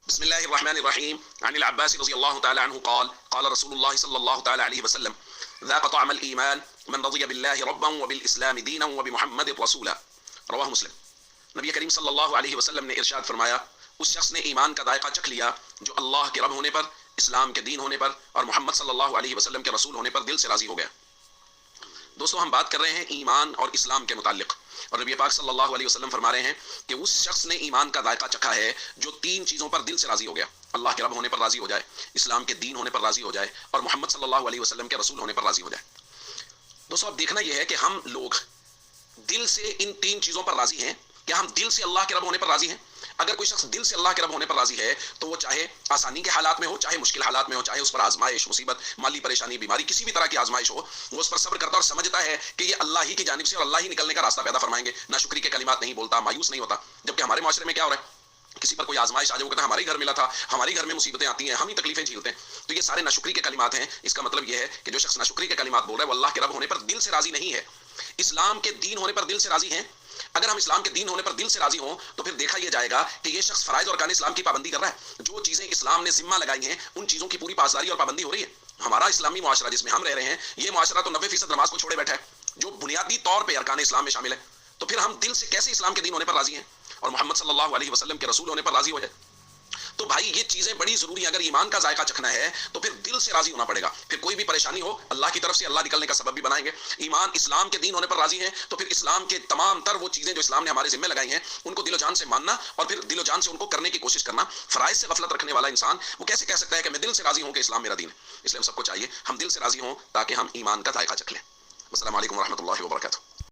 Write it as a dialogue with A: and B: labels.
A: بسم الله الرحمن الرحيم. عن العباس رضي الله تعالى عنه قال قال رسول الله صلى الله تعالى عليه وسلم ذاق طعم الإيمان من رضي بالله ربا وبالإسلام دينا وبمحمد رسولا. رواہ مسلم. نبی کریم صلی اللہ علیہ وسلم نے ارشاد فرمایا، اس شخص نے ایمان کا ذائقہ چکھ لیا جو اللہ کے رب ہونے پر، اسلام کے دین ہونے پر اور محمد صلی اللہ علیہ وسلم کے رسول ہونے پر دل سے راضی ہو گیا۔ دوستو، ہم بات کر رہے ہیں ایمان اور اسلام کے متعلق، اور نبی پاک صلی اللہ علیہ وسلم فرما رہے ہیں کہ اس شخص نے ایمان کا ذائقہ چکھا ہے جو تین چیزوں پر دل سے راضی ہو گیا: اللہ کے رب ہونے پر راضی ہو جائے، اسلام کے دین ہونے پر راضی ہو جائے اور محمد صلی اللہ علیہ وسلم کے رسول ہونے پر راضی ہو جائے۔ دوستو، اب دیکھنا یہ ہے کہ ہم لوگ دل سے ان تین چیزوں پر راضی ہیں۔ کیا ہم دل سے اللہ کے رب ہونے پر راضی ہیں؟ اگر کوئی شخص دل سے اللہ کے رب ہونے پر راضی ہے تو وہ چاہے آسانی کے حالات میں ہو، چاہے مشکل حالات میں ہو، چاہے اس پر آزمائش، مصیبت، مالی پریشانی، بیماری، کسی بھی طرح کی آزمائش ہو، وہ اس پر صبر کرتا اور سمجھتا ہے کہ یہ اللہ ہی کی جانب سے اور اللہ ہی نکلنے کا راستہ پیدا فرمائیں گے۔ ناشکری کے کلمات نہیں بولتا، مایوس نہیں ہوتا۔ جبکہ ہمارے معاشرے میں کیا ہو رہا ہے، کسی پر کوئی آزمائش آ جائے وہ کہتا ہے ہمارے گھر ملا تھا، ہمارے گھر میں مصیبتیں آتی ہیں، ہم ہی تکلیفیں جھیلتے ہیں۔ تو یہ سارے ناشکری کے کلمات ہیں۔ اس کا مطلب یہ ہے کہ جو شخص ناشکری کے کلمات بول رہا ہے وہ اللہ کے رب ہونے پر دل سے راضی نہیں ہے، اسلام کے دین ہونے پر دل سے راضی ہیں۔ اگر ہم اسلام کے دین ہونے پر دل سے راضی ہوں تو پھر دیکھا یہ جائے گا کہ یہ شخص فرائض اور ارکان اسلام کی پابندی کر رہا ہے۔ جو چیزیں اسلام نے ذمہ لگائی ہیں ان چیزوں کی پوری پاسداری اور پابندی ہو رہی ہے۔ ہمارا اسلامی معاشرہ جس میں ہم رہ رہے ہیں، یہ معاشرہ تو 90% نماز کو چھوڑے بیٹھا ہے جو بنیادی طور پہ ارکان اسلام میں شامل ہے۔ تو پھر ہم دل سے کیسے اسلام کے دین ہونے پر راضی ہیں اور محمد صلی اللہ علیہ وسلم کے رسول ہونے پر راضی ہو جائے؟ تو بھائی یہ چیزیں بڑی ضروری ہیں۔ اگر ایمان کا ذائقہ چکھنا ہے تو پھر دل سے راضی ہونا پڑے گا۔ پھر کوئی بھی پریشانی ہو اللہ کی طرف سے اللہ نکلنے کا سبب بھی بنائیں گے۔ ایمان اسلام کے دین ہونے پر راضی ہیں تو پھر اسلام کے تمام تر وہ چیزیں جو اسلام نے ہمارے ذمہ لگائی ہیں ان کو دل و جان سے ماننا اور پھر دل و جان سے ان کو کرنے کی کوشش کرنا۔ فرائض سے غفلت رکھنے والا انسان وہ کیسے کہہ سکتا ہے کہ میں دل سے راضی ہوں کہ اسلام میرا دین ہے؟ اس لیے ہم سب کو چاہیے ہم دل سے راضی ہوں تاکہ ہم ایمان کا ذائقہ چکھ لیں۔ السلام علیکم ورحمۃ اللہ وبرکاتہ۔